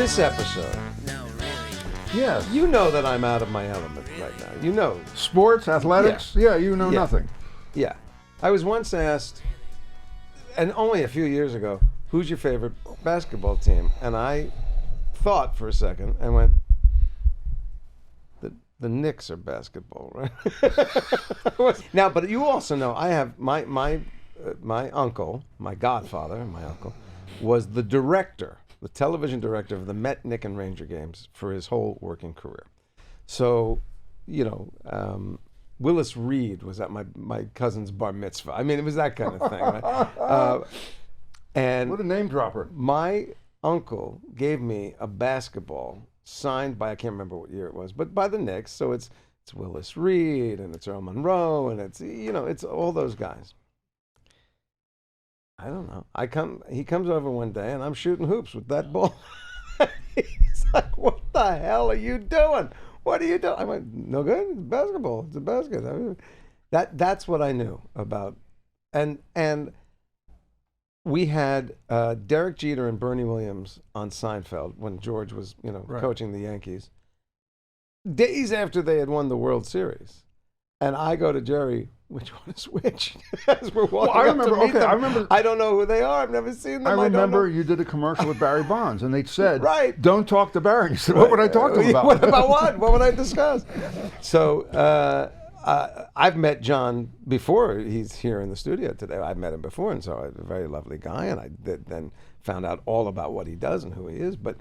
this episode, Yes. you know that I'm out of my element right now. You know. Sports, athletics, yeah, you know nothing. Yeah. I was once asked, and only a few years ago, who's your favorite basketball team? And I thought for a second and went, the Knicks are basketball, right? Now, but you also know I have my uncle, my godfather, my uncle, was the director, the television director of the Met, Knick, and Ranger games for his whole working career. So, you know, Willis Reed was at my cousin's bar mitzvah. I mean, it was that kind of thing, right? And What a name dropper. my uncle gave me a basketball signed by, I can't remember what year it was, but by the Knicks. So it's Willis Reed and it's Earl Monroe and it's, you know, it's all those guys. I don't know. He comes over one day and I'm shooting hoops with that ball. He's like, what the hell are you doing? What are you doing? I went, no good. It's basketball. It's a basket. I mean, that's what I knew about. And we had Derek Jeter and Bernie Williams on Seinfeld when George was, you know, coaching the Yankees. Days after they had won the World Series, and I go to Jerry, which one is which? As we're walking I up remember. to meet them. I remember. I don't know who they are. I've never seen them. I don't remember know. you did a commercial with Barry Bonds, and they said, Right. "Don't talk to Barry." You said, "What would I talk to him about?" What about what? What would I discuss? So I've met John before. He's here in the studio today. I've met him before, and so he's a very lovely guy. And I then found out all about what he does and who he is. But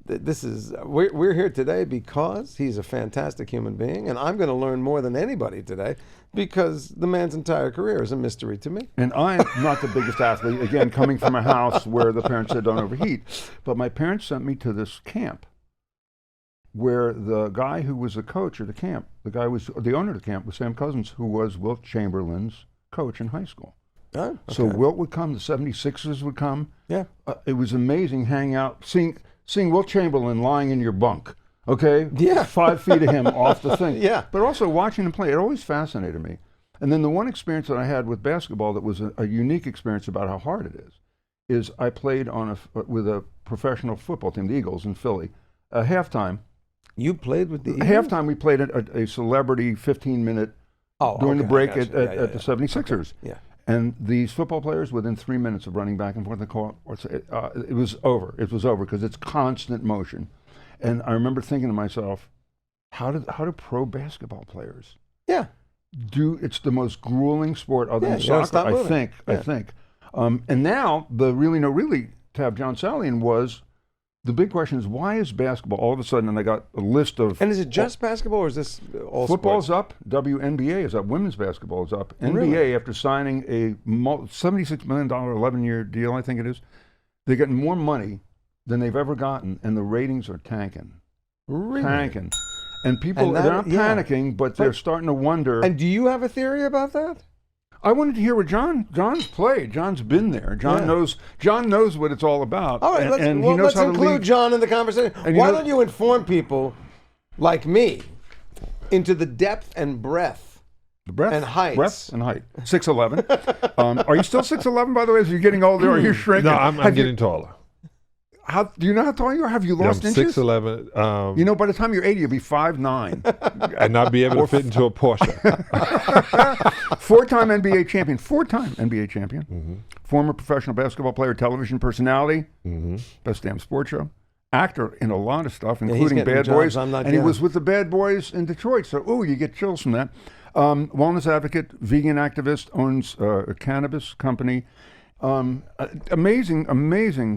this is we're here today because he's a fantastic human being, and I'm going to learn more than anybody today because the man's entire career is a mystery to me. And I'm not the biggest athlete, again, coming from a house where the parents said don't overheat. But my parents sent me to this camp where the guy who was the coach of the camp, the owner of the camp was Sam Cousins, who was Wilt Chamberlain's coach in high school. Oh, okay. So Wilt would come, the 76ers would come. Yeah. It was amazing hanging out, seeing Wilt Chamberlain lying in your bunk. Okay? Yeah. 5 feet of him off the thing. Yeah. But also watching him play, it always fascinated me. And then the one experience that I had with basketball that was a unique experience about how hard it is I played with a professional football team, the Eagles in Philly. Halftime. You played with the Eagles? Halftime, we played a celebrity 15-minute during the break at the 76ers. Okay. Yeah. And these football players, within 3 minutes of running back and forth the court, it was over. It was over because it's constant motion. And I remember thinking to myself, how do pro basketball players do? It's the most grueling sport other than soccer, I think. And now the really to have John Salley in was, the big question is, why is basketball all of a sudden, and I got a list of... And is it just basketball or is this all Football's sports? up, WNBA is up, women's basketball is up. NBA, Really? after signing a $76 million 11-year deal, I think it is, they're getting more money than they've ever gotten, and the ratings are tanking. Really? Tanking. And people, And they're not panicking, but they're But- starting to wonder. And do you have a theory about that? I wanted to hear what John's played. John's been there. John knows what it's all about. All right, and let's, he knows how to include lead. John in the conversation. And Why don't you inform people like me into the depth and breadth and heights. Breadth and height. 6'11". Are you still 6'11", by the way? As you're getting older, or are you shrinking? No, I'm getting taller. Do you know how tall you are? Have you lost I'm inches? 6'11". You know, by the time you're 80, you'll be 5'9". And not be able to fit into a Porsche. Four-time NBA champion. Former professional basketball player, television personality. Best damn sports show. Actor in a lot of stuff, including getting Bad jobs Boys. I'm not And he getting. was with the Bad Boys in Detroit. So, you get chills from that. Wellness advocate, vegan activist, owns a cannabis company. Amazing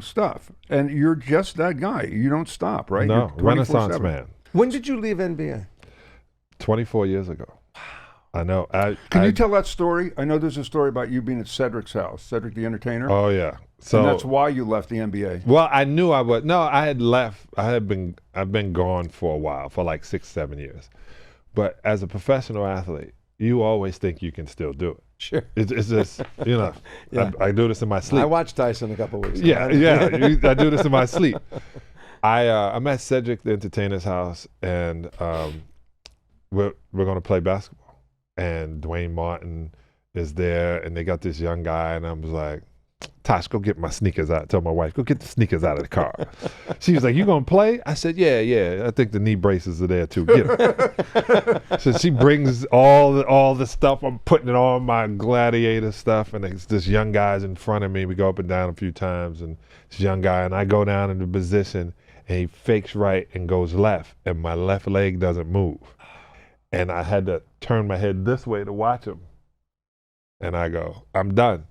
stuff. And you're just that guy. You don't stop, right? No, You're Renaissance 24/7. man. When did you leave NBA? 24 years ago. I know. Can you tell that story? I know there's a story about you being at Cedric's house, Cedric the Entertainer. Oh, yeah. So and that's why you left the NBA. Well, I knew I would. No, I had left. I've been gone for a while, for like 6-7 years. But as a professional athlete, you always think you can still do it. Sure. It's just, you know, I do this in my sleep. I watched Tyson a couple weeks ago. Yeah. I do this in my sleep. I'm at Cedric the Entertainer's house, and we're going to play basketball. And Dwayne Martin is there, and they got this young guy, and I was like, Tosh, go get my sneakers out. Tell my wife, go get the sneakers out of the car. She was like, you gonna play? I said, yeah. I think the knee braces are there too. Get them. So she brings all the stuff. I'm putting it on my gladiator stuff, and it's this young guy's in front of me. We go up and down a few times, and this young guy, and I go down into position, and he fakes right and goes left, and my left leg doesn't move. And I had to turn my head this way to watch him. And I go, I'm done.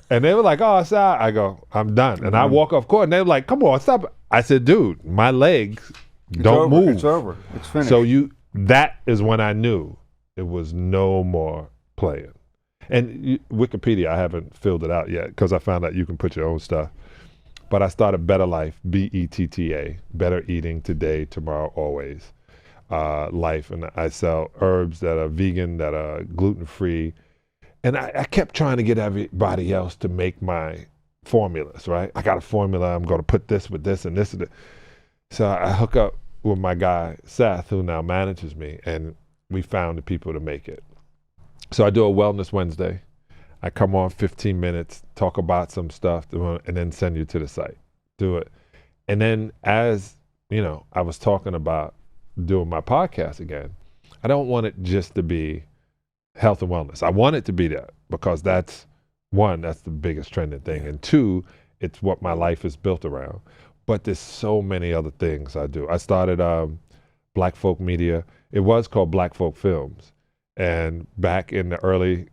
And they were like, oh, it's out. I go, I'm done. And I walk off court, and they were like, come on, stop. I said, dude, my legs don't move. It's over. It's finished. So that is when I knew it was no more playing. And Wikipedia, I haven't filled it out yet because I found out you can put your own stuff. But I started Better Life, BETTA, Better Eating Today, Tomorrow, Always. Life, and I sell herbs that are vegan, that are gluten-free. And I kept trying to get everybody else to make my formulas, right? I got a formula, I'm going to put this with this and this and that. So I hook up with my guy, Seth, who now manages me, and we found the people to make it. So I do a Wellness Wednesday. I come on 15 minutes, talk about some stuff, and then send you to the site. Do it. And then as, I was talking about doing my podcast again, I don't want it just to be health and wellness. I want it to be that because that's the biggest trending thing. And two, it's what my life is built around. But there's so many other things I do. I started Black Folk Media. It was called Black Folk Films. And back in the early,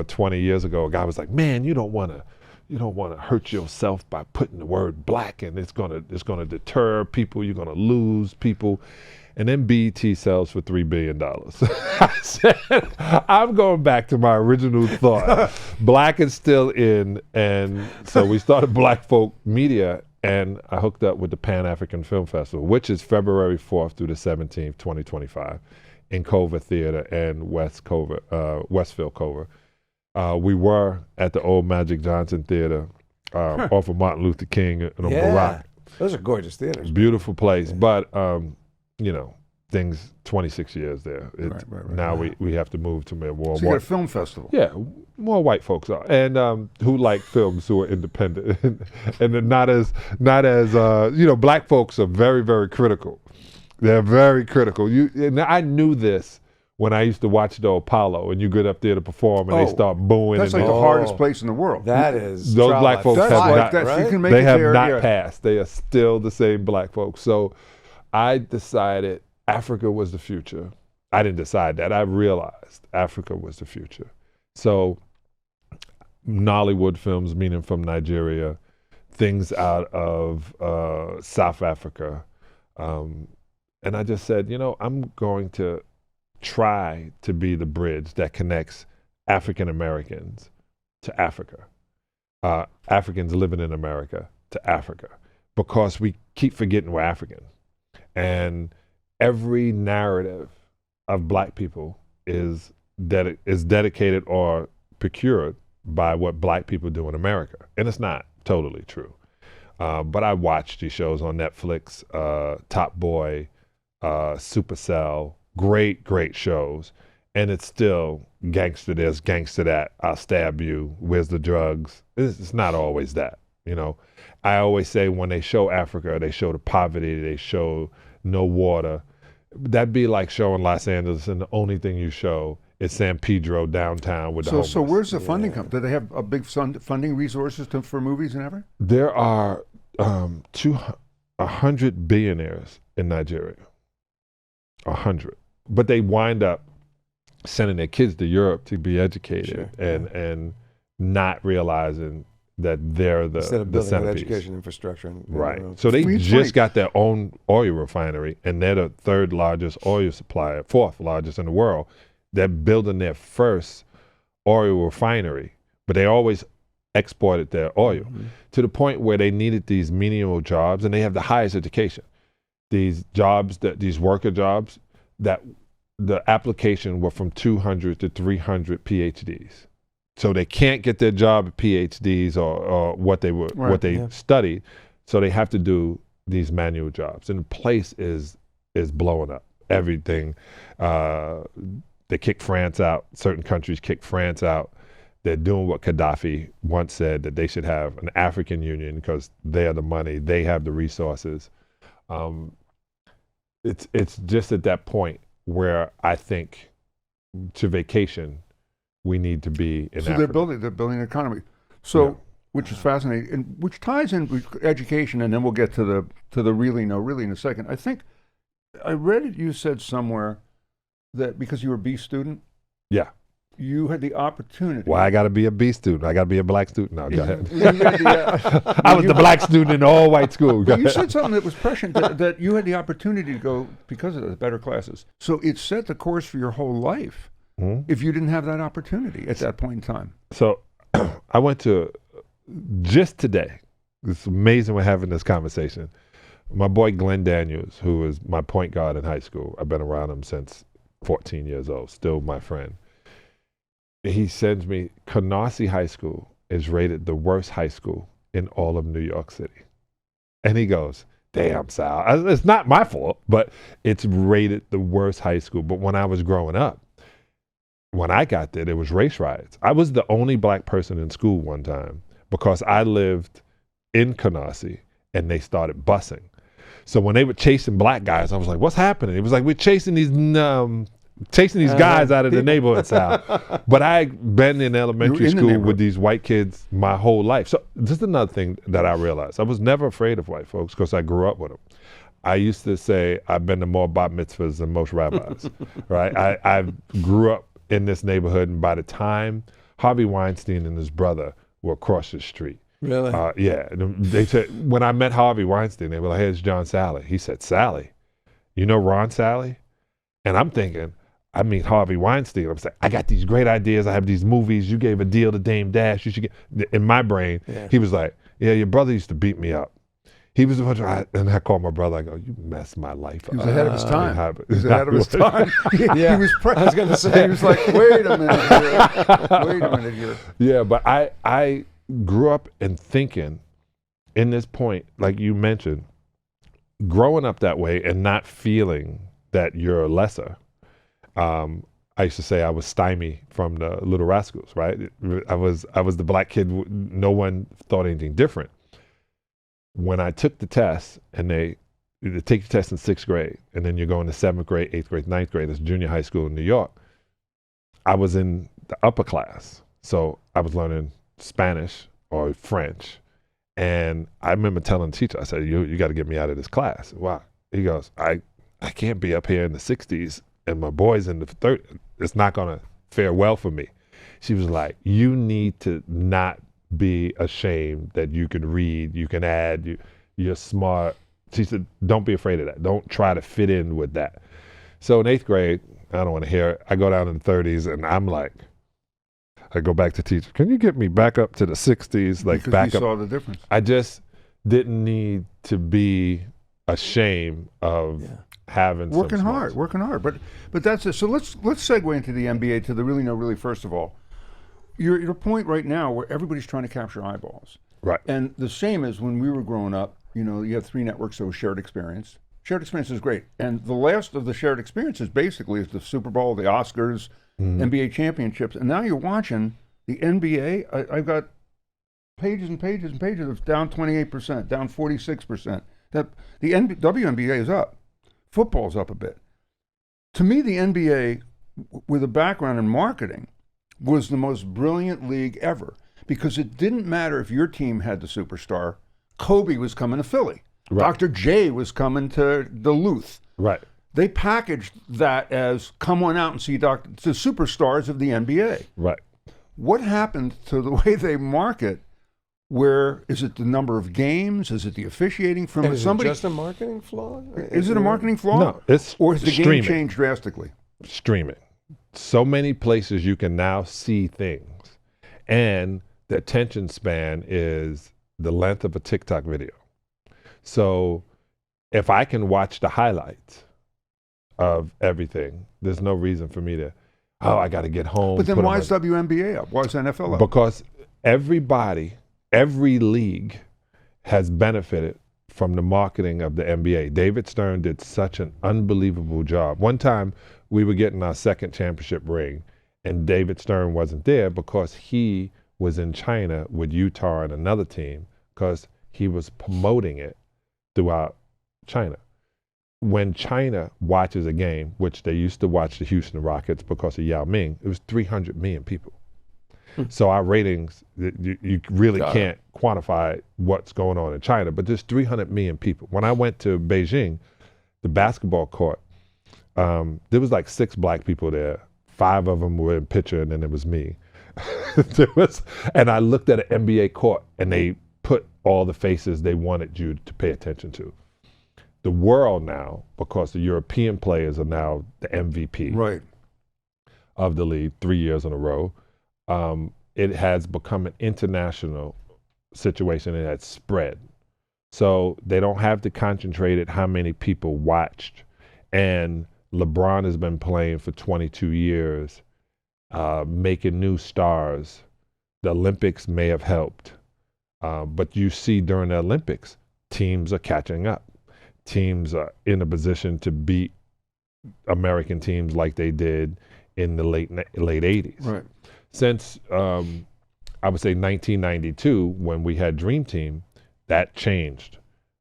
20 years ago, a guy was like, man, you don't want to hurt yourself by putting the word black, and it's gonna deter people. You're gonna lose people. And then BET sells for $3 billion. I said, I'm going back to my original thought. Black is still in, and so we started Black Folk Media, and I hooked up with the Pan-African Film Festival, which is February 4th through the 17th, 2025, in Culver Theater and Westfield Culver. We were at the old Magic Johnson Theater off of Martin Luther King and Barack. Those are gorgeous theaters. Beautiful place, but things 26 years there. Right. Now we have to move to more. So you got a film festival. Yeah, more white folks are, and who like films, who are independent, and they're not as black folks are very, very critical. They're very critical. And I knew this when I used to watch the Apollo, and you get up there to perform, and they start booing. That's like the hardest place in the world. That is. Those black folks have not. Right? You can make they it have there, not passed. They are still the same black folks. So I decided Africa was the future. I didn't decide that. I realized Africa was the future. So Nollywood films, meaning from Nigeria, things out of South Africa. And I just said, I'm going to try to be the bridge that connects African Americans to Africa, Africans living in America to Africa, because we keep forgetting we're African. And every narrative of black people is dedicated or procured by what black people do in America. And it's not totally true. But I watched these shows on Netflix, Top Boy, Supercell, great shows. And it's still gangster this, gangster that, I'll stab you, where's the drugs? It's not always that, I always say when they show Africa, they show the poverty, they show no water. That'd be like showing Los Angeles, and the only thing you show is San Pedro downtown with the homeless. So where's the funding come? Do they have a big funding resources for movies and everything? There are 100 billionaires in Nigeria. 100. But they wind up sending their kids to Europe to be educated, and not realizing that they're the Instead of building an centerpiece. education infrastructure. Right. So they just got their own oil refinery, and they're the third largest oil supplier, fourth largest in the world. They're building their first oil refinery, but they always exported their oil to the point where they needed these menial jobs, and they have the highest education. These jobs, these worker jobs, that the application were from 200 to 300 PhDs. So they can't get their job at PhDs or what they studied. So they have to do these manual jobs. And the place is blowing up. Everything. They kick France out. Certain countries kick France out. They're doing what Gaddafi once said, that they should have an African Union because they are the money, they have the resources. It's just at that point where I think to vacation, we need to be in So Africa. they're building an economy. So, Yeah. which is fascinating, and which ties in with education, and then we'll get to the really in a second. I think I read it. You said somewhere that because you were a B student, Yeah. you had the opportunity. Why I got to be a B student? I got to be a black student. No, go ahead. You had the, I was the black student in all white school. Go you ahead. said something that was prescient, that you had the opportunity to go because of the better classes. So it set the course for your whole life. If you didn't have that opportunity at that point in time. So I went to, just today, it's amazing we're having this conversation. My boy Glenn Daniels, who is my point guard in high school, I've been around him since 14 years old, still my friend. He sends me, Canarsie High School is rated the worst high school in all of New York City. And he goes, damn, Sal, it's not my fault, but it's rated the worst high school. But when I was growing up, when I got there was race riots. I was the only black person in school one time because I lived in Canarsie and they started busing. So when they were chasing black guys, I was like, what's happening? It was like, we're chasing these guys out of the neighborhood, Sal. But I'd been in elementary school with these white kids my whole life. So this is another thing that I realized. I was never afraid of white folks because I grew up with them. I used to say I've been to more bat mitzvahs than most rabbis, right? I grew up in this neighborhood, and by the time Harvey Weinstein and his brother were across the street. Really? Yeah. They said, when I met Harvey Weinstein, they were like, here's John Salley. He said, Salley, you know Ron Salley? And I'm thinking, I meet Harvey Weinstein. I'm saying, I got these great ideas. I have these movies. You gave a deal to Dame Dash. You should get. In my brain, he was like, yeah, your brother used to beat me up. He was the one, and I called my brother. I go, you messed my life up. He was ahead of his time. He was ahead of his time. Yeah. He was I was going to say. He was like, wait a minute here. Wait a minute here. Yeah, but I grew up and thinking in this point, like you mentioned, growing up that way and not feeling that you're lesser. I used to say I was Stymie from the Little Rascals, right? I was the black kid. No one thought anything different. When I took the test, and they take the test in 6th grade, and then you're going to 7th grade, 8th grade, 9th grade, that's junior high school in New York. I was in the upper class, so I was learning Spanish or French. And I remember telling the teacher, I said, you got to get me out of this class. Why? He goes, I can't be up here in the 60s and my boys in the 30s. It's not going to fare well for me. She was like, you need to not be ashamed that you can read, you can add, you're smart. She said, don't be afraid of that. Don't try to fit in with that. So in 8th grade, I don't want to hear it. I go down in the 30s and I'm like, I go back to teacher, can you get me back up to the 60s? Like because back you up. saw the difference. I just didn't need to be ashamed of having working some hard. But that's it. So let's segue into the NBA, to the really first of all. You're at a point right now where everybody's trying to capture eyeballs. Right. And the same as when we were growing up, you have 3 networks, so shared experience. Shared experience is great. And the last of the shared experiences basically is the Super Bowl, the Oscars, NBA championships. And now you're watching the NBA. I've got pages and pages and pages of down 28%, down 46%. That the WNBA is up. Football's up a bit. To me, the NBA, with a background in marketing, was the most brilliant league ever, because it didn't matter if your team had the superstar. Kobe was coming to Philly. Right. Dr. J was coming to Duluth. Right. They packaged that as, come on out and see the superstars of the NBA. Right. What happened to the way they market? Where is it the number of games? Is it the officiating from And is somebody? it just a marketing flaw? Is it a marketing flaw? No, it's or has the streaming. game changed drastically? Streaming. So many places you can now see things, and the attention span is the length of a TikTok video. So if I can watch the highlights of everything, there's no reason for me to, I got to get home. But then why is WNBA up? Why is NFL up? Because everybody, every league has benefited from the marketing of the NBA. David Stern did such an unbelievable job. One time we were getting our 2nd championship ring, and David Stern wasn't there because he was in China with Utah and another team because he was promoting it throughout China. When China watches a game, which they used to watch the Houston Rockets because of Yao Ming, it was 300 million people. So our ratings, you really can't quantify what's going on in China, but there's 300 million people. When I went to Beijing, the basketball court, there was like 6 black people there. 5 of them were in picture, and then it was me. And I looked at an NBA court, and they put all the faces they wanted you to pay attention to. The world now, because the European players are now the MVP of the league 3 years in a row, it has become an international situation, and it's spread. So they don't have to concentrate at how many people watched. And LeBron has been playing for 22 years, making new stars. The Olympics may have helped. But you see during the Olympics, teams are catching up. Teams are in a position to beat American teams like they did in the late 80s. Right. Since, I would say 1992, when we had Dream Team, that changed.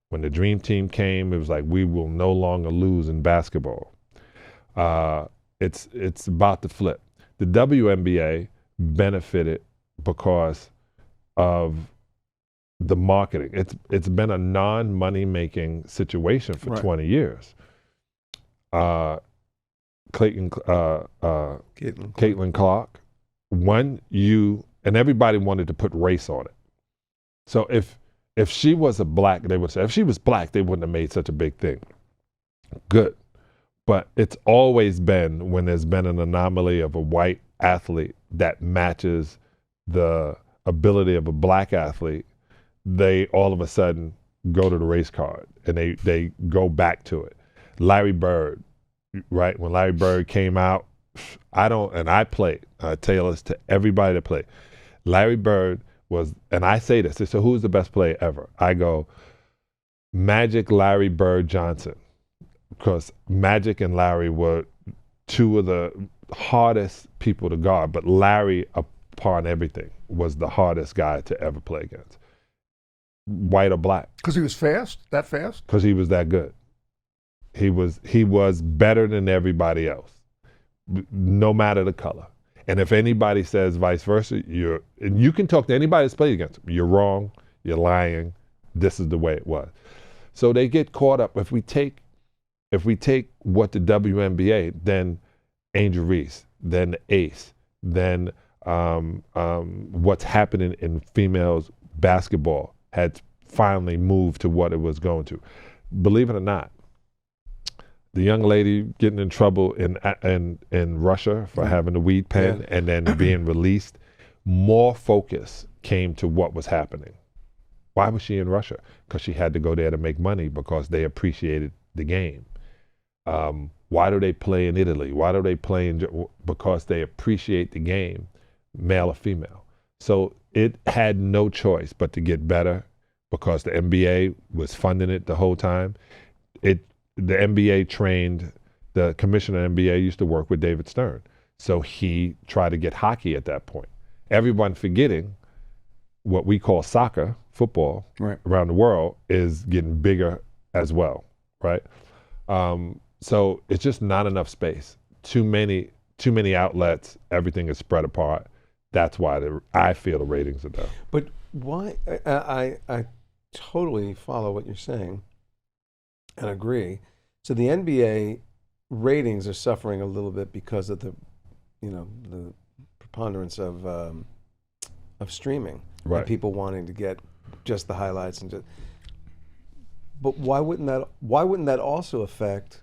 When the Dream Team came, it was like, we will no longer lose in basketball. It's about to flip. The WNBA benefited because of the marketing. It's been a non-money making situation for 20 years. Caitlin Clark, and everybody wanted to put race on it. So if she was a black, they would say, if she was black, they wouldn't have made such a big thing. Good. But it's always been when there's been an anomaly of a white athlete that matches the ability of a black athlete, they all of a sudden go to the race card and they go back to it. Larry Bird, right? When Larry Bird came out, I played, I tell this to everybody that played. Larry Bird was, and I say this, they say, who's the best player ever? I go, Magic, Larry Bird, Johnson. Because Magic and Larry were 2 of the hardest people to guard, but Larry, upon everything, was the hardest guy to ever play against. White or black. Because he was fast? That fast? Because he was that good. He was better than everybody else, no matter the color. And if anybody says vice versa, and you can talk to anybody that's played against him. You're wrong, you're lying, this is the way it was. So they get caught up. If we take what the WNBA, then Angel Reese, then the Ace, then what's happening in females basketball had finally moved to what it was going to. Believe it or not, the young lady getting in trouble in Russia for having a weed pen and then being released, more focus came to what was happening. Why was she in Russia? Because she had to go there to make money because they appreciated the game. Why do they play in Italy? Why do they play because they appreciate the game, male or female. So it had no choice but to get better because the NBA was funding it the whole time. The NBA trained, the commissioner of the NBA used to work with David Stern. So he tried to get hockey at that point. Everyone forgetting what we call soccer, football, around the world is getting bigger as well, right? So it's just not enough space. Too many outlets, everything is spread apart. That's why I feel the ratings are down. But why, I totally follow what you're saying and agree. So the NBA ratings are suffering a little bit because of the preponderance of streaming, right? And people wanting to get just the highlights and just. But why wouldn't that also affect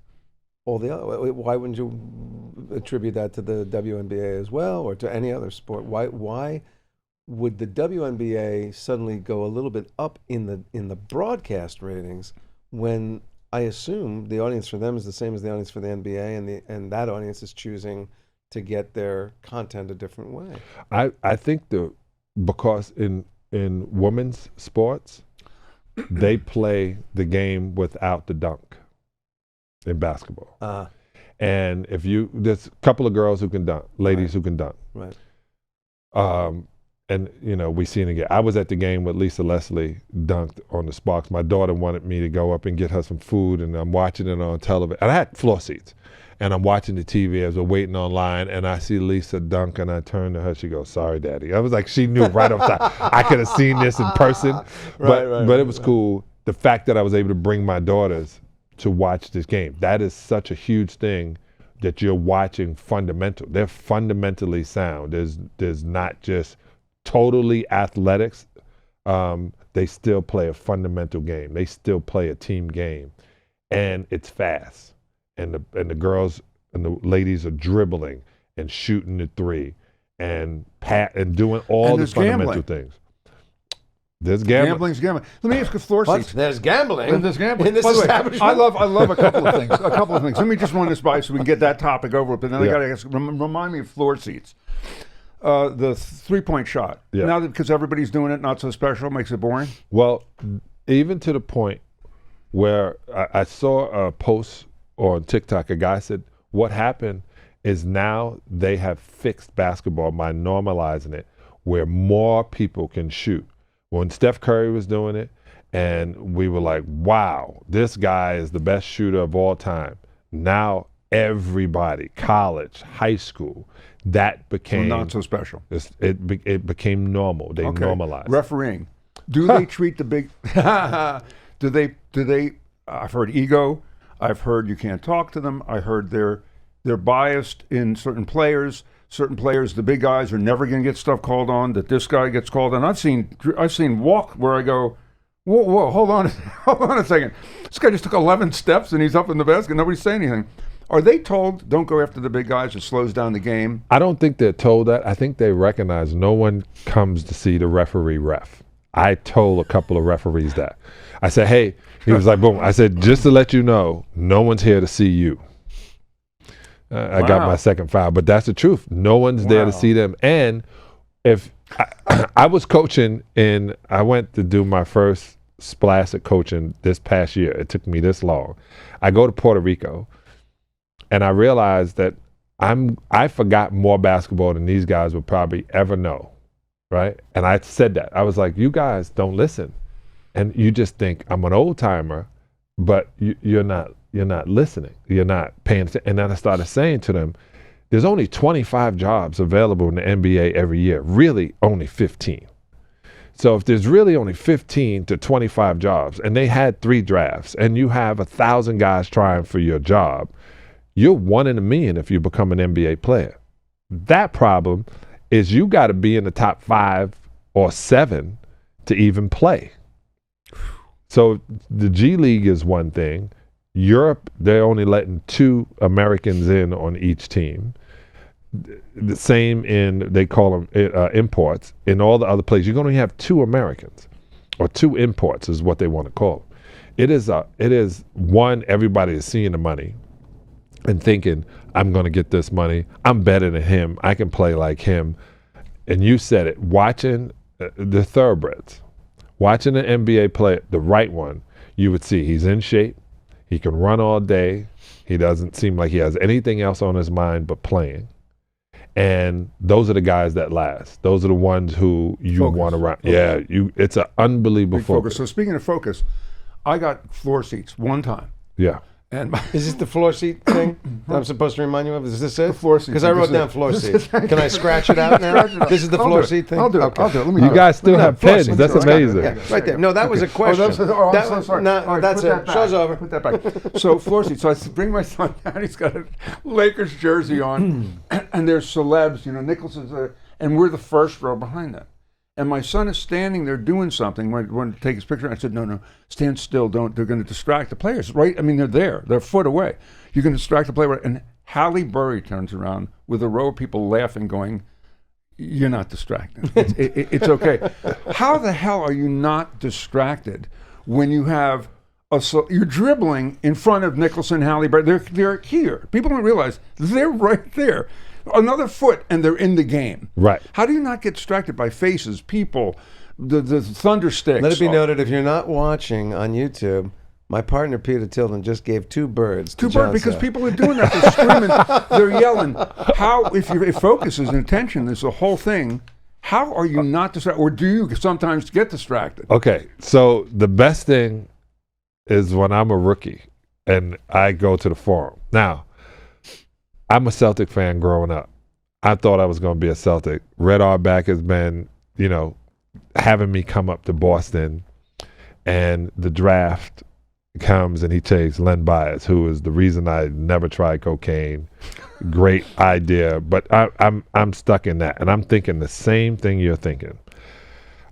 all the other? Why wouldn't you attribute that to the WNBA as well, or to any other sport? Why would the WNBA suddenly go a little bit up in the broadcast ratings when I assume the audience for them is the same as the audience for the NBA, and that audience is choosing to get their content a different way? I think because in women's sports, they play the game without the dunk in basketball. And there's a couple of girls who can dunk, ladies who can dunk. Right. And we seen it again. I was at the game with Lisa Leslie dunked on the Sparks. My daughter wanted me to go up and get her some food, and I'm watching it on television. And I had floor seats, and I'm watching the TV as we're waiting online, and I see Lisa dunk, and I turn to her. She goes, "Sorry, Daddy." I was like, she knew right off the top. I could have seen this in person, but it was cool. The fact that I was able to bring my daughters to watch this game, that is such a huge thing. That you're watching fundamental. They're fundamentally sound. There's not just totally athletics. They still play a fundamental game. They still play a team game, and it's fast. And the girls and the ladies are dribbling and shooting the three and doing all the fundamental things. There's gambling. Gambling's gambling. Let me ask you floor seats. There's gambling. There's gambling. In this By the way, establishment. I love a couple of things. Let me just run this by so we can get that topic over with. And then I got to ask, remind me of floor seats. The 3-point shot. Yeah. Now that because everybody's doing it, not so special, makes it boring. Well, even to the point where I saw a post on TikTok, a guy said, what happened is now they have fixed basketball by normalizing it where more people can shoot. When Steph Curry was doing it, and we were like, wow, this guy is the best shooter of all time. Now everybody, college, high school, that became not so special. It became normal. They normalized. Refereeing. Do they treat the big? do they? I've heard ego. I've heard you can't talk to them. I heard they're biased in certain players. Certain players, the big guys, are never going to get stuff called on. That this guy gets called on. I've seen walk where I go, whoa, hold on a second. This guy just took 11 steps and he's up in the basket. Nobody's saying anything. Are they told don't go after the big guys? It slows down the game. I don't think they're told that. I think they recognize no one comes to see the referee ref. I told a couple of referees that. I said, hey, he was like, boom. I said, just to let you know, no one's here to see you. I got my second foul, but that's the truth. No one's there to see them. And if I was coaching I went to do my first splash at coaching this past year. It took me this long. I go to Puerto Rico, and I realized that I forgot more basketball than these guys would probably ever know, right? And I said that. I was like, you guys don't listen. And you just think I'm an old timer, but you're not listening. You're not paying attention. And then I started saying to them, there's only 25 jobs available in the NBA every year, really only 15. So if there's really only 15 to 25 jobs, and they had 3 drafts, and you have 1,000 guys trying for your job, you're 1 in a million if you become an NBA player. That problem is you got to be in the top 5 or 7 to even play. So the G League is one thing. Europe, they're only letting 2 Americans in on each team. The same they call them imports. In all the other places, you're going to have 2 Americans, or 2 imports is what they want to call them. It is one, everybody is seeing the money and thinking, I'm going to get this money. I'm better than him. I can play like him. And you said it, watching the thoroughbreds, watching an NBA player, the right one, you would see he's in shape. He can run all day. He doesn't seem like he has anything else on his mind but playing. And those are the guys that last. Those are the ones who you want around. Yeah, it's an unbelievable focus. So speaking of focus, I got floor seats one time. Yeah. And is this the floor seat thing I'm supposed to remind you of? Is this it? The floor seat. Because I wrote down floor seat. Can I scratch it out now? This is the floor seat thing? I'll do it. Okay. I'll do it. Let me You guys still have pens. That's amazing. Yeah, right there. No, that was a question. I'm so sorry. No, All right, that's put it. that back. Show's over. Put that back. So floor seat. So I bring my son down. He's got a Lakers jersey on, and there's celebs. Nicholson's there, and we're the first row behind them. And my son is standing there doing something. I wanted to take his picture. I said, no, stand still. Don't. They're going to distract the players, right? I mean, they're there. They're a foot away. You're going to distract the player. And Halle Berry turns around with a row of people laughing, going, you're not distracted. It's okay. How the hell are you not distracted when you have you're dribbling in front of Nicholson, Halle Berry? They're here. People don't realize they're right there. Another foot, and they're in the game. Right. How do you not get distracted by faces, people, the thunder sticks? Let it be noted, if you're not watching on YouTube, My partner Peter Tilden just gave 2 birds. Two birds, because people are doing that. They're screaming. They're yelling. How, if focus is attention, is the whole thing. How are you not distracted, or do you sometimes get distracted? Okay, so the best thing is when I'm a rookie and I go to the forum. Now, I'm a Celtic fan growing up. I thought I was going to be a Celtic. Red Auerbach has been, having me come up to Boston, and the draft comes and he takes Len Bias, who is the reason I never tried cocaine. Great idea, but I'm stuck in that, and I'm thinking the same thing you're thinking.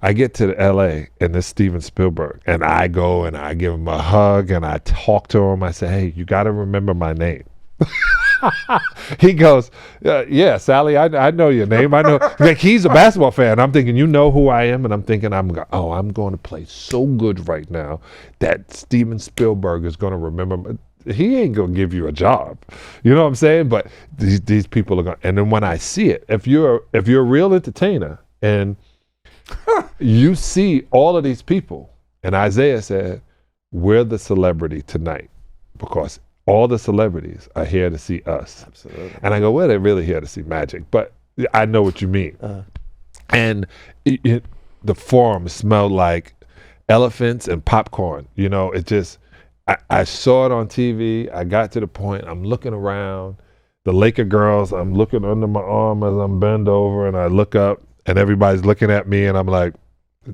I get to LA and this Steven Spielberg, and I go and I give him a hug and I talk to him. I say, "Hey, you got to remember my name." He goes, "Yeah, Salley, I know your name. I know." Like, he's a basketball fan. I'm thinking, you know who I am, and I'm thinking, I'm going to play so good right now that Steven Spielberg is going to remember me. He ain't going to give you a job. You know what I'm saying? But these people are going. And then when I see it, if you're a real entertainer and you see all of these people, and Isaiah said, "We're the celebrity tonight because all the celebrities are here to see us." Absolutely. And I go, "Well, they're really here to see magic," but I know what you mean. And the forum smelled like elephants and popcorn. It just, I saw it on TV. I got to the point, I'm looking around. The Laker girls, I'm looking under my arm as I'm bent over, and I look up, and everybody's looking at me, and I'm like,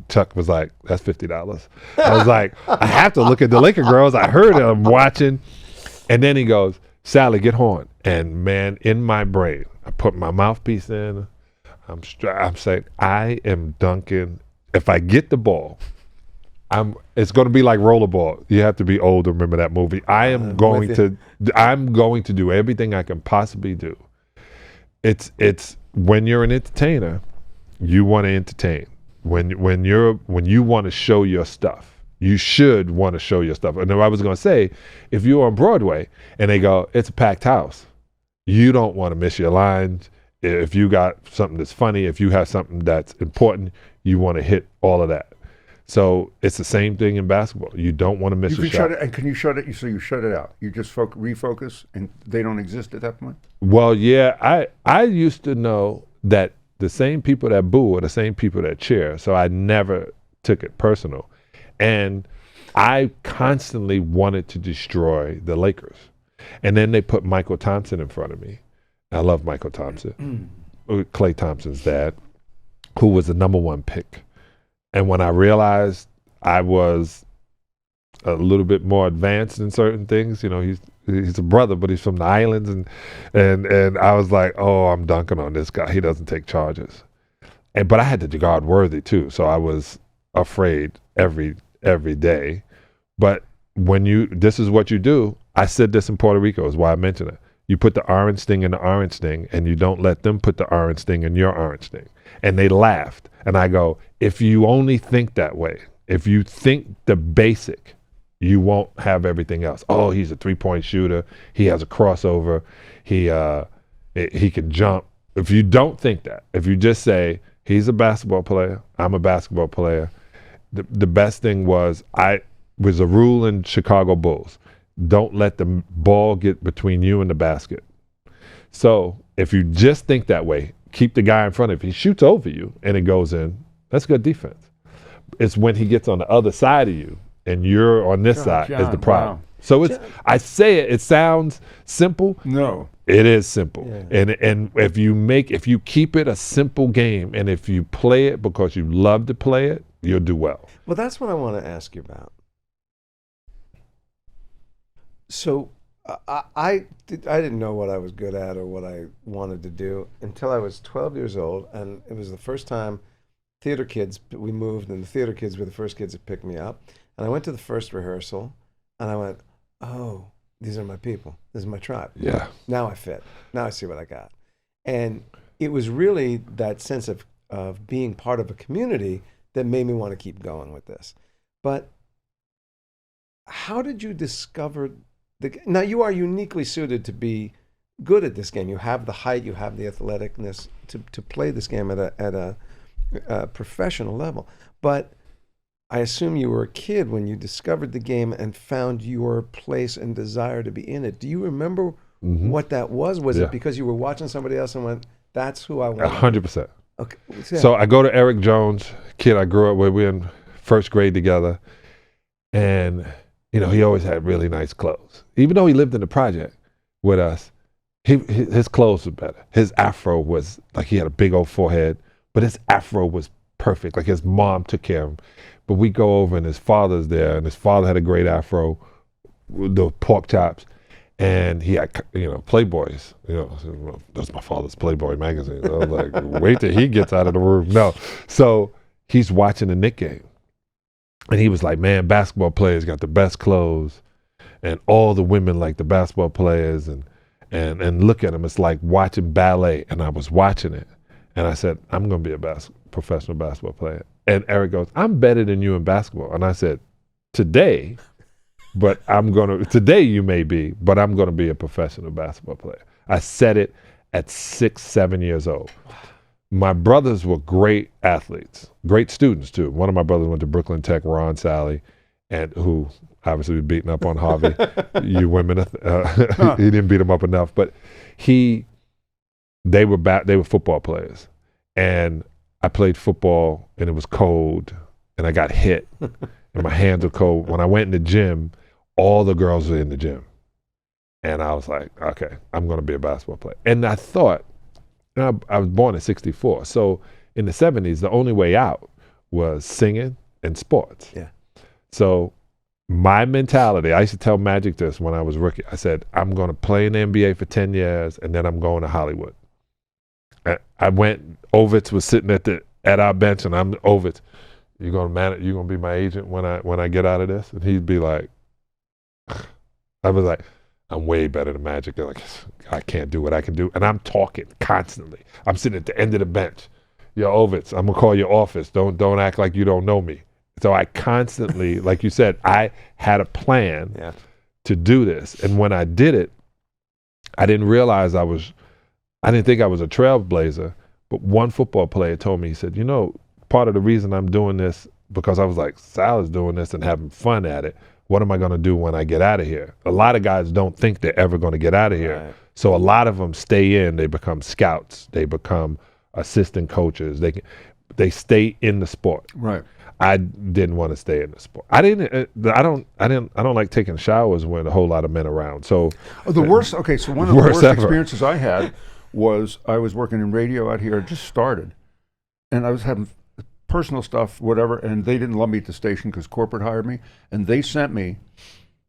Chuck was like, "That's $50. I was like, I have to look at the Laker girls. I heard it. I'm watching. And then he goes, "Salley, get horn." And man, in my brain, I put my mouthpiece in. I'm saying, I am dunking. If I get the ball, it's going to be like rollerball. You have to be old to remember that movie. I'm going to do everything I can possibly do. It's when you're an entertainer, you want to entertain. When you want to show your stuff, you should want to show your stuff. And I was going to say, if you're on Broadway and they go, "It's a packed house," you don't want to miss your lines. If you got something that's funny, if you have something that's important, you want to hit all of that. So it's the same thing in basketball. You don't want to miss a shot. Shut it, and can you shut it? So you shut it out. You just refocus, and they don't exist at that point? Well, yeah, I used to know that the same people that boo are the same people that cheer, so I never took it personal. And I constantly wanted to destroy the Lakers. And then they put Michael Thompson in front of me. I love Michael Thompson, Klay Thompson's dad, who was the #1 pick. And when I realized I was a little bit more advanced in certain things, he's a brother, but he's from the islands, and I was like, "Oh, I'm dunking on this guy. He doesn't take charges." But I had to guard Worthy too, so I was afraid every day. But this is what you do. I said this in Puerto Rico, is why I mentioned it. You put the orange thing in the orange thing, and you don't let them put the orange thing in your orange thing. And they laughed. And I go, if you only think that way, if you think the basic, you won't have everything else. Oh, he's a 3-point shooter. He has a crossover. He can jump. If you don't think that, if you just say, he's a basketball player, I'm a basketball player, the best thing was a rule in Chicago Bulls. Don't let the ball get between you and the basket. So if you just think that way, keep the guy in front of you. He shoots over you and it goes in. That's good defense. It's when he gets on the other side of you and you're on this side is the problem. Wow. So I say it sounds simple. No. It is simple. Yeah. And if you keep it a simple game, and if you play it because you love to play it, you'll do well. Well, that's what I want to ask you about. So I didn't know what I was good at or what I wanted to do until I was 12 years old, and it was the first time theater kids, we moved, and the theater kids were the first kids that picked me up. And I went to the first rehearsal, and I went, "Oh, these are my people. This is my tribe. Yeah. Now I fit. Now I see what I got." And it was really that sense of being part of a community that made me want to keep going with this. But how did you discover now you are uniquely suited to be good at this game. You have the height, you have the athleticness to play this game at a professional level. But I assume you were a kid when you discovered the game and found your place and desire to be in it. Do you remember what that was? Was it because you were watching somebody else and went, "That's who I want"? 100%. Okay. So I go to Eric Jones, kid I grew up with. We were in first grade together, and you know he always had really nice clothes. Even though he lived in the project with us, his clothes were better. His afro was like he had a big old forehead, but his afro was perfect. Like his mom took care of him. But we go over and his father's there, and his father had a great afro, the pork chops, and he had, you know, Playboys. You know, that's my father's Playboy magazine. I was like, wait till he gets out of the room. No. So he's watching the Knick game. And he was like, man, basketball players got the best clothes, and all the women like the basketball players, and look at them. It's like watching ballet. And I was watching it. And I said, I'm going to be a professional basketball player. And Eric goes, I'm better than you in basketball. And I said, today, today you may be, but I'm going to be a professional basketball player. I said it at 6, 7 years old. My brothers were great athletes, great students too. One of my brothers went to Brooklyn Tech, Ron Salley, and who obviously was beating up on Harvey. You women, he didn't beat him up enough, but they were football players. And I played football, and it was cold, and I got hit, and my hands were cold. When I went in the gym, all the girls were in the gym. And I was like, okay, I'm going to be a basketball player. And I thought, I was born in 1964, so in the 1970s, the only way out was singing and sports. Yeah. So my mentality, I used to tell Magic this when I was rookie. I said, I'm going to play in the NBA for 10 years, and then I'm going to Hollywood. I went, Ovitz was sitting at our bench, and I'm Ovitz, you're gonna be my agent when I get out of this? And he'd be like, I was like, I'm way better than Magic. They're like, I can't do what I can do. And I'm talking constantly. I'm sitting at the end of the bench. Yo, Ovitz, I'm gonna call your office. Don't act like you don't know me. So I constantly, like you said, I had a plan to do this. And when I did it, I didn't realize I didn't think I was a trailblazer, but one football player told me, he said, you know, part of the reason I'm doing this, because I was like, Sal is doing this and having fun at it. What am I going to do when I get out of here? A lot of guys don't think they're ever going to get out of here. Right. So a lot of them stay in. They become scouts. They become assistant coaches. They stay in the sport. Right. I didn't want to stay in the sport. I don't like taking showers when a whole lot of men around. So the worst. Okay, so one of the worst experiences I had was I was working in radio out here. I just started, and I was having personal stuff, whatever, and they didn't love me at the station because corporate hired me, and they sent me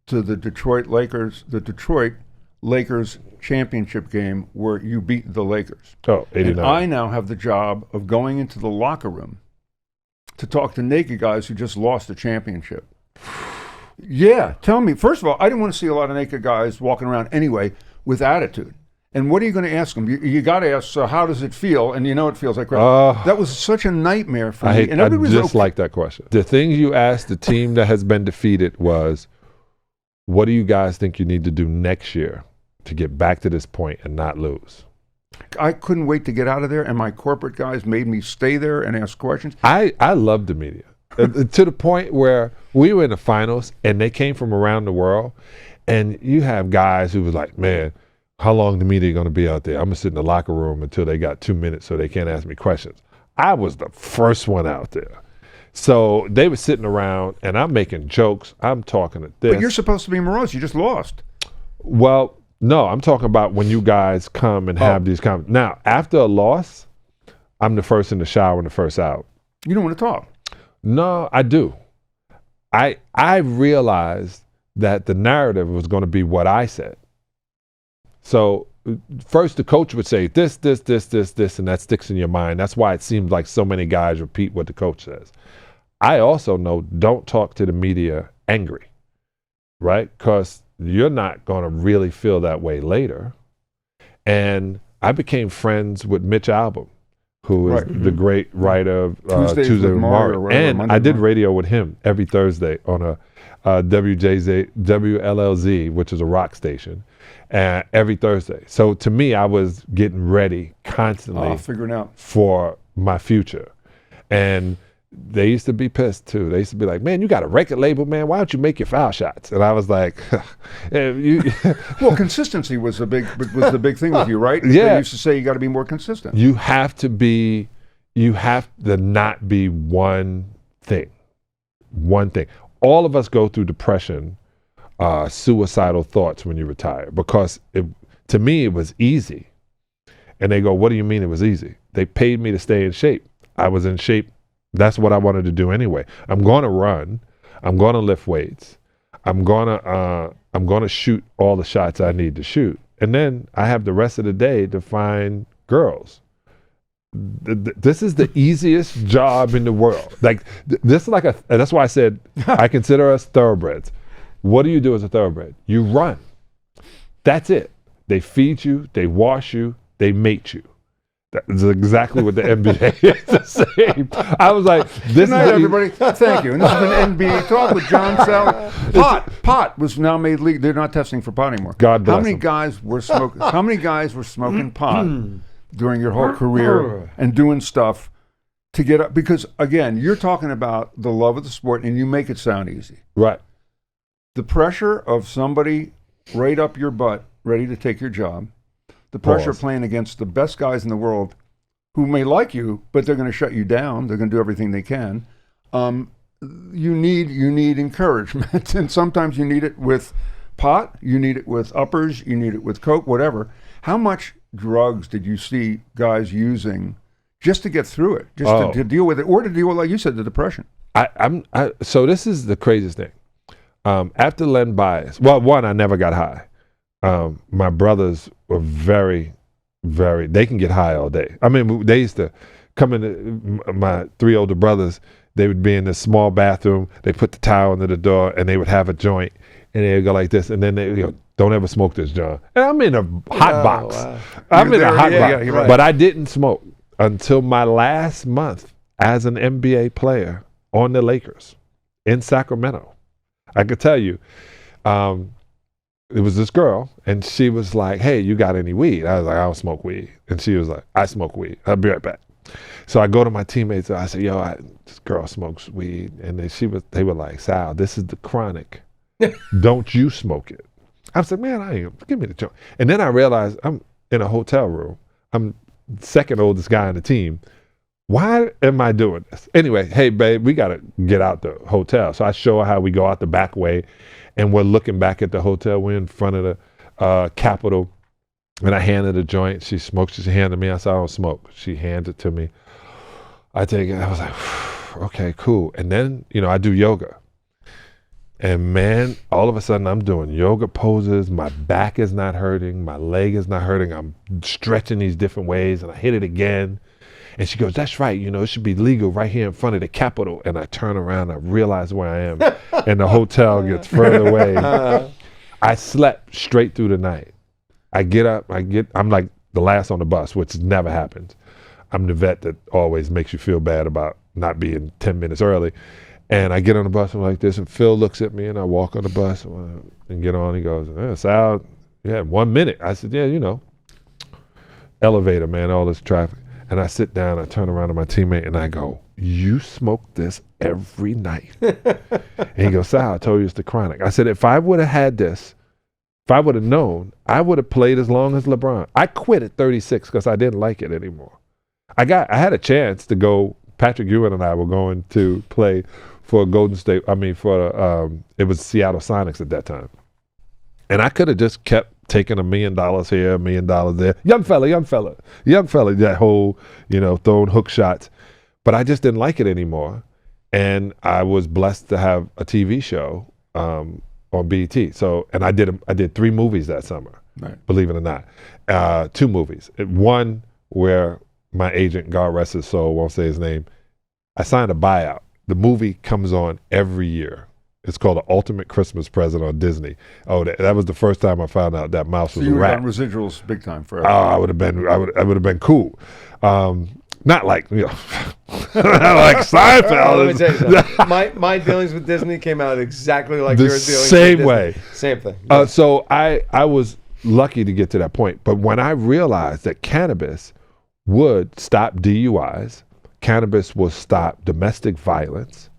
to the Detroit Lakers championship game where you beat the Lakers. Oh, 89. And I now have the job of going into the locker room to talk to naked guys who just lost the championship. Yeah, tell me. First of all, I didn't want to see a lot of naked guys walking around anyway with attitude. And what are you going to ask them? You got to ask, so how does it feel? And you know it feels like crap. That was such a nightmare for me. And I just like that question. The things you asked the team that has been defeated was, what do you guys think you need to do next year to get back to this point and not lose? I couldn't wait to get out of there, and my corporate guys made me stay there and ask questions. I love the media to the point where we were in the finals, and they came from around the world, and you have guys who was like, man, how long the media going to be out there? I'm going to sit in the locker room until they got 2 minutes so they can't ask me questions. I was the first one out there. So they were sitting around, and I'm making jokes. I'm talking at this. But you're supposed to be morose. You just lost. Well, no, I'm talking about when you guys come and have these comments. Now, after a loss, I'm the first in the shower and the first out. You don't want to talk. No, I do. I realized that the narrative was going to be what I said. So first the coach would say this, and that sticks in your mind. That's why it seems like so many guys repeat what the coach says. I also know don't talk to the media angry, right? Because you're not going to really feel that way later. And I became friends with Mitch Albom, who is the great writer of Tuesday with Mario. And I did radio with him every Thursday on a WLLZ, which is a rock station, every Thursday. So to me, I was getting ready constantly figuring out for my future. And they used to be pissed too. They used to be like, man, you got a record label, man. Why don't you make your foul shots? And I was like, well, consistency was the big thing with you, right? Yeah. They used to say you got to be more consistent. you have to not be one thing. One thing. All of us go through depression, suicidal thoughts when you retire, because to me it was easy. And they go, what do you mean it was easy? They paid me to stay in shape. I was in shape. That's what I wanted to do anyway. I'm going to run. I'm going to lift weights. I'm going to shoot all the shots I need to shoot. And then I have the rest of the day to find girls. This is the easiest job in the world. Like this is like and that's why I said I consider us thoroughbreds. What do you do as a thoroughbred? You run. That's it. They feed you, they wash you, they mate you. That's exactly what the NBA is the same. I was like, this Good night, is everybody. Thank you. And this is an NBA talk with John Salley. Pot was now made legal. They're not testing for pot anymore. God bless How many them. guys were smoking? How many guys were smoking pot during your whole career and doing stuff to get up? Because again, you're talking about the love of the sport, and you make it sound easy. Right. The pressure of somebody right up your butt, ready to take your job. The pressure of playing against the best guys in the world who may like you, but they're going to shut you down. They're going to do everything they can. You need encouragement. And sometimes you need it with pot, you need it with uppers, you need it with coke, whatever. How much drugs did you see guys using just to get through it, just to deal with it, or to deal with, like you said, the depression? So this is the craziest thing. After Len Bias, well, one, I never got high. My brothers were very, they can get high all day. I mean, they used to come in, my three older brothers, they would be in this small bathroom, they put the towel under the door, and they would have a joint, and they would go like this, and then they go, don't ever smoke this, John. And I'm in a hot box. Wow. I'm in a hot box. Right. But I didn't smoke until my last month as an NBA player on the Lakers in Sacramento. I could tell you, it was this girl, and she was like, hey, you got any weed? I was like, I don't smoke weed. And she was like, I smoke weed. I'll be right back. So I go to my teammates, and I say, yo, this girl smokes weed. And they were like, Sal, this is the chronic. Don't you smoke it. I was like, man, give me the joint. And then I realized I'm in a hotel room. I'm the second oldest guy on the team. Why am I doing this? Anyway, hey, babe, we got to get out the hotel. So I show her how we go out the back way, and we're looking back at the hotel. We're in front of the Capitol, and I handed her a joint. She smoked. She handed me. I said, I don't smoke. She hands it to me. I take it. I was like, okay, cool. And then, I do yoga. And man, all of a sudden I'm doing yoga poses. My back is not hurting. My leg is not hurting. I'm stretching these different ways, and I hit it again. And she goes, that's right, it should be legal right here in front of the Capitol. And I turn around, I realize where I am, and the hotel gets further away. I slept straight through the night. I get up, I'm like the last on the bus, which never happens. I'm the vet that always makes you feel bad about not being 10 minutes early. And I get on the bus, I'm like this, and Phil looks at me, and I walk on the bus and get on. He goes, Sal, you had 1 minute. I said, yeah, elevator, man, all this traffic. And I sit down, I turn around to my teammate, and I go, you smoke this every night? And he goes, Sal, I told you it's the chronic. I said, if I would have had this, if I would have known, I would have played as long as LeBron. I quit at 36 because I didn't like it anymore. I had a chance to go, Patrick Ewing and I were going to play for Golden State, it was Seattle Sonics at that time. And I could have just kept taking $1 million here, $1 million there. Young fella, that whole, throwing hook shots. But I just didn't like it anymore. And I was blessed to have a TV show on BET. So, and I did 3 movies that summer, right. Believe it or not. 2 movies. One where my agent, God rest his soul, won't say his name, I signed a buyout. The movie comes on every year. It's called The Ultimate Christmas Present on Disney. Oh, that was the first time I found out that mouse was a rat. So you were on residuals big time forever. Oh, I would have been cool. Not like, not like Seinfeld. Let me tell you something. My dealings with Disney came out exactly like your dealings with Disney. Same way. Same thing. Yeah. So I was lucky to get to that point. But when I realized that cannabis would stop DUIs, cannabis will stop domestic violence.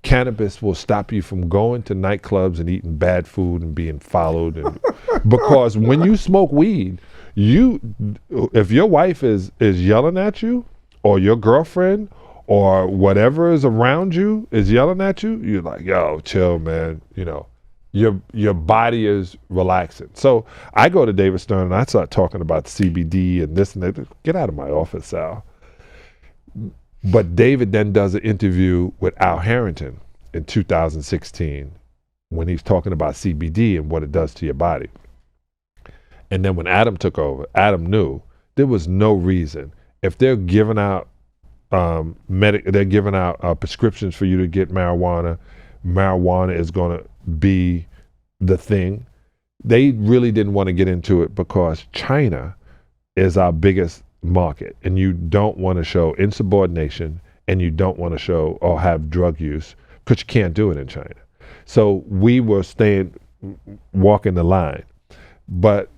Cannabis will stop you from going to nightclubs and eating bad food and being followed. And because when you smoke weed, if your wife is yelling at you, or your girlfriend, or whatever is around you is yelling at you, you're like, yo, chill, man. You know, your body is relaxing. So I go to David Stern and I start talking about CBD and this and that. Get out of my office, Sal. But David then does an interview with Al Harrington in 2016 when he's talking about CBD and what it does to your body. And then when Adam took over, Adam knew there was no reason. If they're giving out they're giving out prescriptions for you to get marijuana, marijuana is going to be the thing. They really didn't want to get into it because China is our biggest market, and you don't want to show insubordination, and you don't want to show or have drug use because you can't do it in China. So we were walking the line. But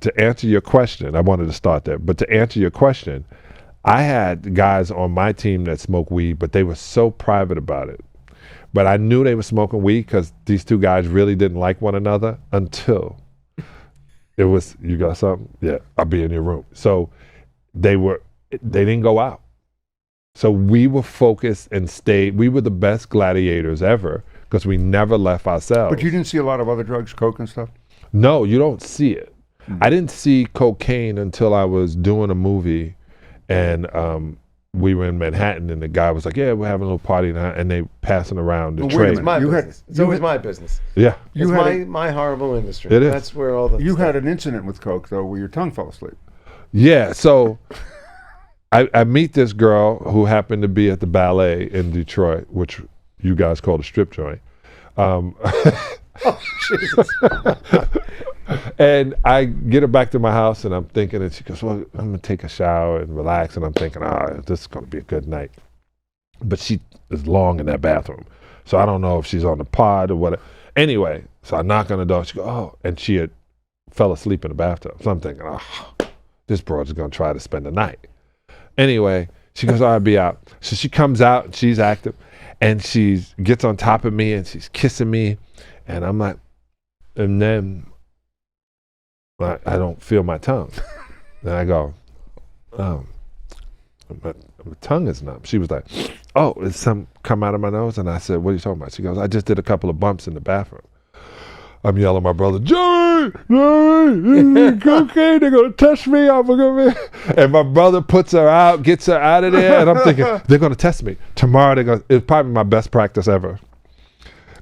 to answer your question, I wanted to start there, but to answer your question, I had guys on my team that smoked weed, but they were so private about it. But I knew they were smoking weed because these two guys really didn't like one another until it was, you got something? Yeah, I'll be in your room. So they didn't go out. So we were focused and stayed. We were the best gladiators ever because we never left ourselves. But you didn't see a lot of other drugs, coke and stuff? No, you don't see it. I didn't see cocaine until I was doing a movie, and we were in Manhattan, and the guy was like, yeah, we're having a little party now, and they passing around the tray. It's my business. It's always my business. Yeah. It's my horrible industry. It is. That's where all the You had an incident with coke, though, where your tongue fell asleep. Yeah, so I meet this girl who happened to be at the ballet in Detroit, which you guys call the strip joint. Oh, Jesus. And I get her back to my house, and I'm thinking, and she goes, well, I'm going to take a shower and relax. And I'm thinking, this is going to be a good night. But she is long in that bathroom. So I don't know if she's on the pod or whatever. Anyway, so I knock on the door. She goes, oh, and she had fell asleep in the bathtub. So I'm thinking, this broad's going to try to spend the night. Anyway, she goes, all right, be out. So she comes out, and she's active, and she gets on top of me, and she's kissing me. And I'm like, and then I don't feel my tongue. And I go, my tongue is numb. She was like, oh, is some come out of my nose? And I said, what are you talking about? She goes, I just did a couple of bumps in the bathroom. I'm yelling at my brother, Jerry, cocaine, they're going to test me. And my brother puts her out, gets her out of there. And I'm thinking, they're going to test me. Tomorrow, it's probably my best practice ever.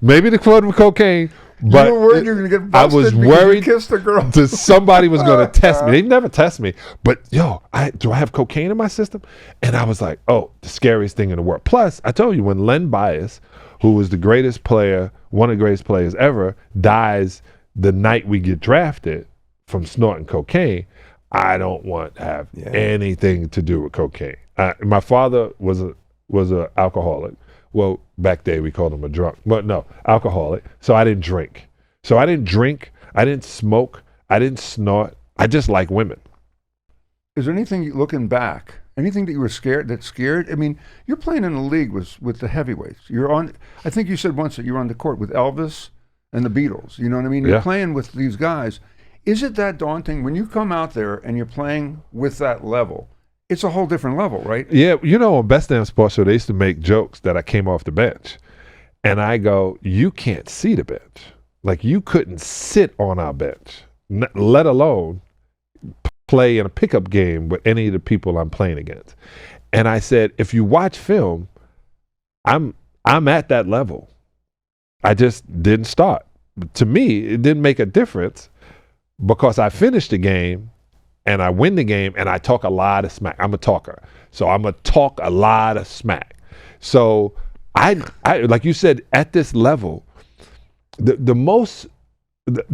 Maybe the quote of cocaine, but you were worried you were going to get busted. I was worried you kissed a girl. that somebody was going to test me. They never test me, but do I have cocaine in my system? And I was like, oh, the scariest thing in the world. Plus, I told you, when Len Bias, who was the greatest player, one of the greatest players ever, dies the night we get drafted from snorting cocaine, I don't want to have anything to do with cocaine. My father was a alcoholic. Well, back then we called him a drunk, but no, alcoholic. So I didn't drink. I didn't smoke, I didn't snort. I just like women. Is there anything, looking back, anything that you were scared? I mean, you're playing in a league with the heavyweights. I think you said once that you were on the court with Elvis and the Beatles. You know what I mean? You're playing with these guys. Is it that daunting when you come out there and you're playing with that level? It's a whole different level, right? Yeah, on Best Damn Sports Show, they used to make jokes that I came off the bench. And I go, you can't see the bench. Like, you couldn't sit on our bench, let alone play in a pickup game with any of the people I'm playing against. And I said, if you watch film, I'm at that level. I just didn't start. To me, it didn't make a difference because I finished the game and I win the game, and I talk a lot of smack. I'm a talker. So I'm going to talk a lot of smack. So I like you said, at this level, the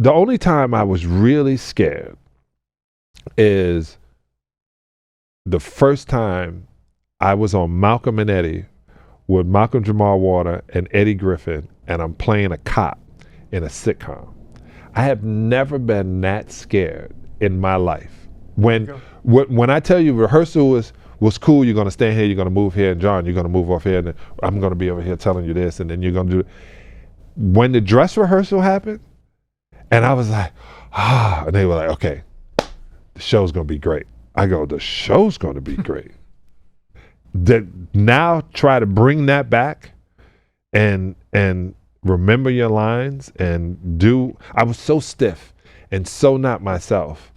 only time I was really scared is the first time I was on Malcolm and Eddie with Malcolm Jamal Warner and Eddie Griffin, and I'm playing a cop in a sitcom. I have never been that scared in my life. When I tell you rehearsal Well, it's cool. You're going to stay here. You're going to move here. And John, you're going to move off here. And I'm going to be over here telling you this. And then you're going to do it. When the dress rehearsal happened, and I was like, and they were like, okay, the show's going to be great. I go, the show's going to be great. Now try to bring that back and remember your lines and do. I was so stiff and so not myself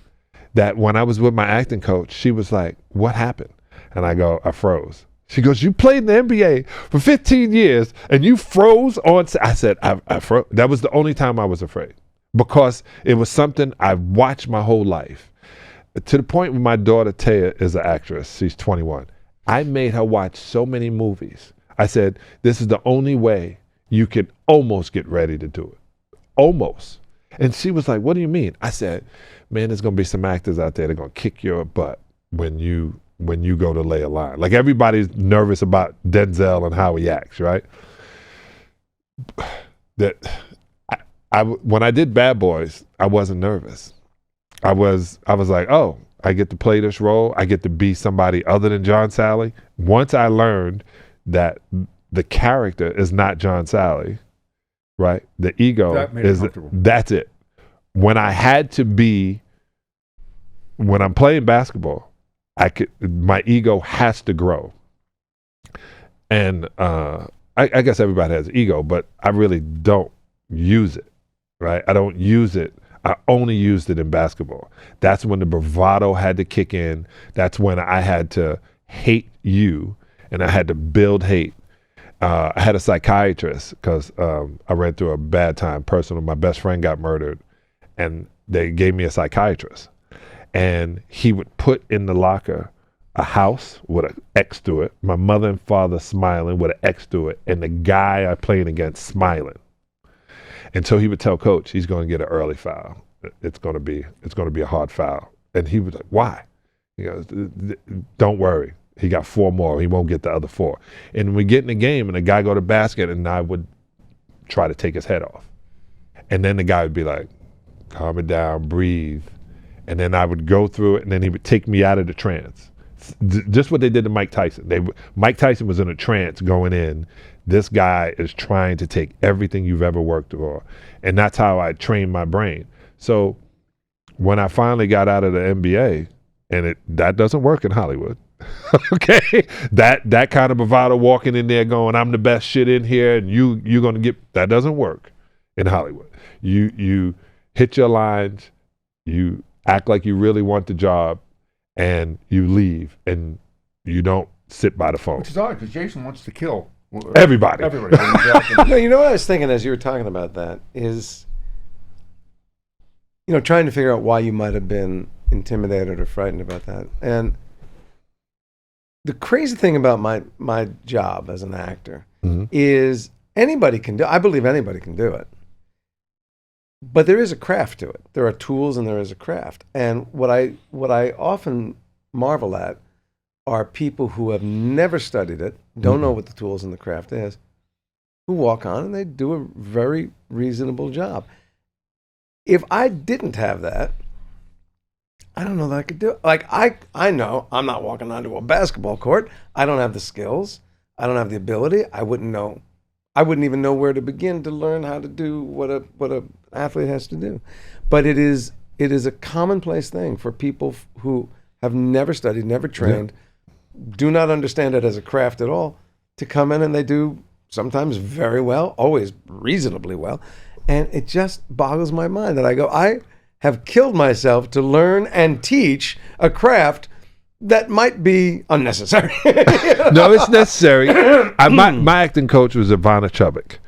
that when I was with my acting coach, she was like, what happened? And I go, I froze. She goes, you played in the NBA for 15 years and you froze on. I said, I froze. That was the only time I was afraid, because it was something I've watched my whole life. To the point where my daughter Taya is an actress. She's 21. I made her watch so many movies. I said, this is the only way you can almost get ready to do it. Almost. And she was like, what do you mean? I said, man, there's going to be some actors out there that are going to kick your butt when you go to lay a line. Like, everybody's nervous about Denzel and how he acts, right? When I did Bad Boys, I wasn't nervous. I was like, oh, I get to play this role. I get to be somebody other than John Salley. Once I learned that the character is not John Salley, right? The ego that's it. When I had to be, when I'm playing basketball, my ego has to grow. And I guess everybody has ego, but I really don't use it, right? I don't use it. I only used it in basketball. That's when the bravado had to kick in. That's when I had to hate you, and I had to build hate. I had a psychiatrist because I ran through a bad time personal. My best friend got murdered, and they gave me a psychiatrist. And he would put in the locker a house with an X to it, my mother and father smiling with an X to it, and the guy I played against smiling. And so he would tell coach, he's going to get an early foul. It's going to be a hard foul. And he was like, why? He goes, don't worry. He got 4 more. He won't get the other 4. And we get in the game, and the guy go to basket, and I would try to take his head off. And then the guy would be like, calm it down, breathe. And then I would go through it, and then he would take me out of the trance. Just what they did to Mike Tyson. Mike Tyson was in a trance going in. This guy is trying to take everything you've ever worked for. And that's how I trained my brain. So when I finally got out of the NBA, and that doesn't work in Hollywood. Okay? That kind of bravado, walking in there going, I'm the best shit in here, and you're going to get, that doesn't work in Hollywood. You hit your lines, you act like you really want the job, and you leave, and you don't sit by the phone. Which is odd, because Jason wants to kill everybody. No, you know what I was thinking as you were talking about that is, trying to figure out why you might have been intimidated or frightened about that. And the crazy thing about my job as an actor is anybody can do. I believe anybody can do it. But there is a craft to it. There are tools and there is a craft. And what I often marvel at are people who have never studied it, don't know what the tools and the craft is, who walk on and they do a very reasonable job. If I didn't have that, I don't know that I could do it. Like, I know I'm not walking onto a basketball court. I don't have the skills. I don't have the ability. I wouldn't know. I wouldn't even know where to begin to learn how to do what a athlete has to do. But it is a commonplace thing for people who have never studied, never trained, do not understand it as a craft at all, to come in and they do sometimes very well, always reasonably well. And it just boggles my mind that I go, I have killed myself to learn and teach a craft that might be unnecessary. No, it's necessary. My acting coach was Ivana Chubbuck.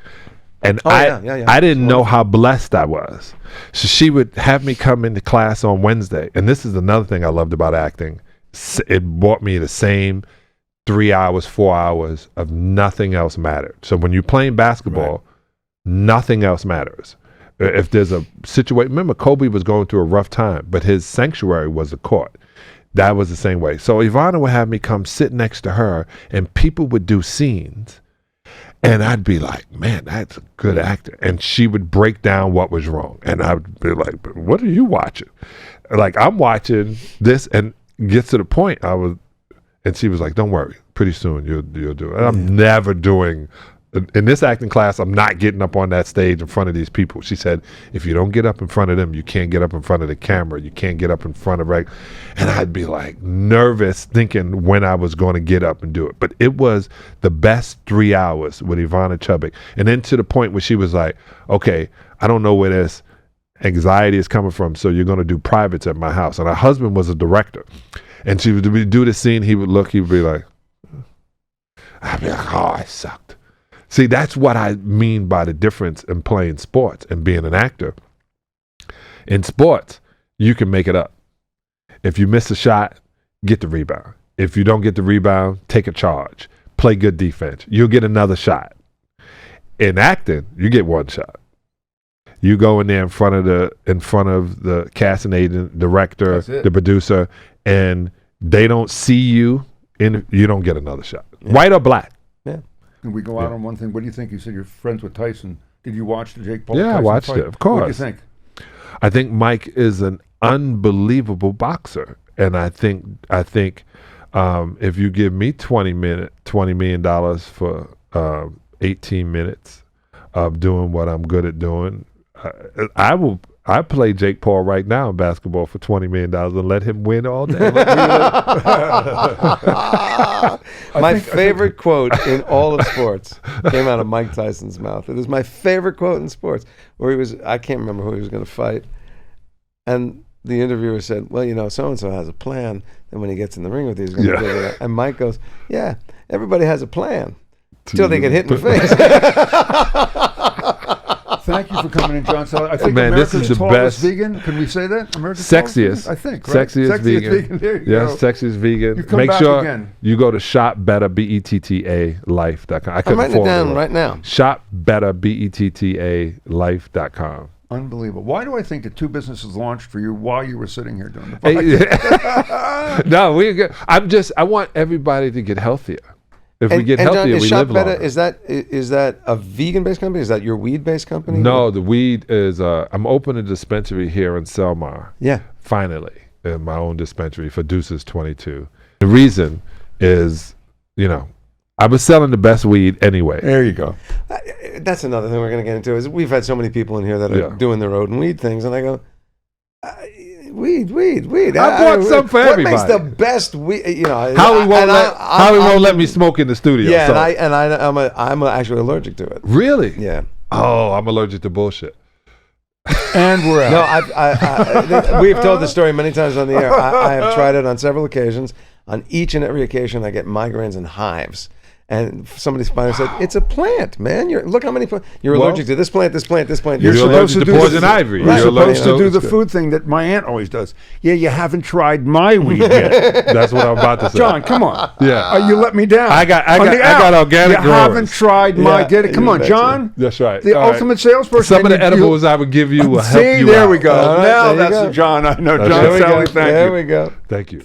And I didn't know how blessed I was. So she would have me come into class on Wednesday. And this is another thing I loved about acting. It brought me the same 3 hours, 4 hours of nothing else mattered. So when you're playing basketball, nothing else matters. If there's a situation, remember Kobe was going through a rough time, but his sanctuary was the court. That was the same way. So Ivana would have me come sit next to her, and people would do scenes, and I'd be like, man, that's a good actor. And she would break down what was wrong. And I'd be like, what are you watching? Like, I'm watching this, and gets to the point And she was like, don't worry, pretty soon you'll do it. And I'm never doing, in this acting class, I'm not getting up on that stage in front of these people. She said, if you don't get up in front of them, you can't get up in front of the camera. You can't get up in front of And I'd be like nervous thinking when I was going to get up and do it. But it was the best 3 hours with Ivana Chubbuck. And then to the point where she was like, okay, I don't know where this anxiety is coming from, so you're going to do privates at my house. And her husband was a director. And she would do the scene, he would look, he would be like, I'd be like, oh, I sucked. See, that's what I mean by the difference in playing sports and being an actor. In sports, you can make it up. If you miss a shot, get the rebound. If you don't get the rebound, take a charge. Play good defense. You'll get another shot. In acting, you get one shot. You go in there in front of the casting agent, director, the producer, and they don't see you, and you don't get another shot. Yeah. White or black. Yeah. Can we go out on one thing? What do you think? You said you're friends with Tyson. Did you watch the Jake Paul? Yeah, Tyson I watched fight? it. Of course. What do you think? I think Mike is an unbelievable boxer, and I think if you give me $20 million for 18 minutes of doing what I'm good at doing, I play Jake Paul right now in basketball for $20 million and let him win all day. My favorite quote in all of sports came out of Mike Tyson's mouth. It is my favorite quote in sports, where I can't remember who he was going to fight. And the interviewer said, well, you know, so-and-so has a plan, and when he gets in the ring with you, he's going to do that. And Mike goes, yeah, everybody has a plan until they get hit in the face. Thank you for coming in, John Salley. I think Man, America's this is the tallest best. vegan. Can we say that? America's Sexiest. tallest vegan? I think, right? Sexiest vegan. There you yes, go. sexiest vegan. You come Make back sure again. you go to shopbetter, BETTA, life.com. I'm writing it down right now. Shopbetter, BETTA, life.com. Unbelievable. Why do I think that two businesses launched for you while you were sitting here doing the podcast? No, I want everybody to get healthier. If we get healthier, John, we live longer. Is that a vegan-based company? Is that your weed-based company? No, the weed is, I'm opening a dispensary here in Selmar. Yeah. Finally, in my own dispensary for Deuces 22. The reason is, you know, I was selling the best weed anyway. There you go. That's another thing we're going to get into, is we've had so many people in here that are doing their own weed things, and I go, weed. I bought some for everybody. What makes the best weed? You know, Howie won't let me smoke in the studio. Yeah, so. I'm actually allergic to it. Really? Yeah. Oh, I'm allergic to bullshit. And we're out. No, we've told the story many times on the air. I have tried it on several occasions. On each and every occasion, I get migraines and hives. And somebody finally said, "It's a plant, man. Look how many you're allergic to this plant, this plant, this plant." You're supposed to do poison ivy. You're supposed to do the food thing that my aunt always does. Yeah, you haven't tried my weed yet. That's what I'm about to say. John, come on. Yeah. You let me down. I got organic You growers. haven't tried my. Get it? Come on, John. That's right. The ultimate salesperson. Some of the edibles I would give you will help you out. There we go. Right, now there you that's go. the John I know. That's John right. Salley, thank you. There we go. Thank you.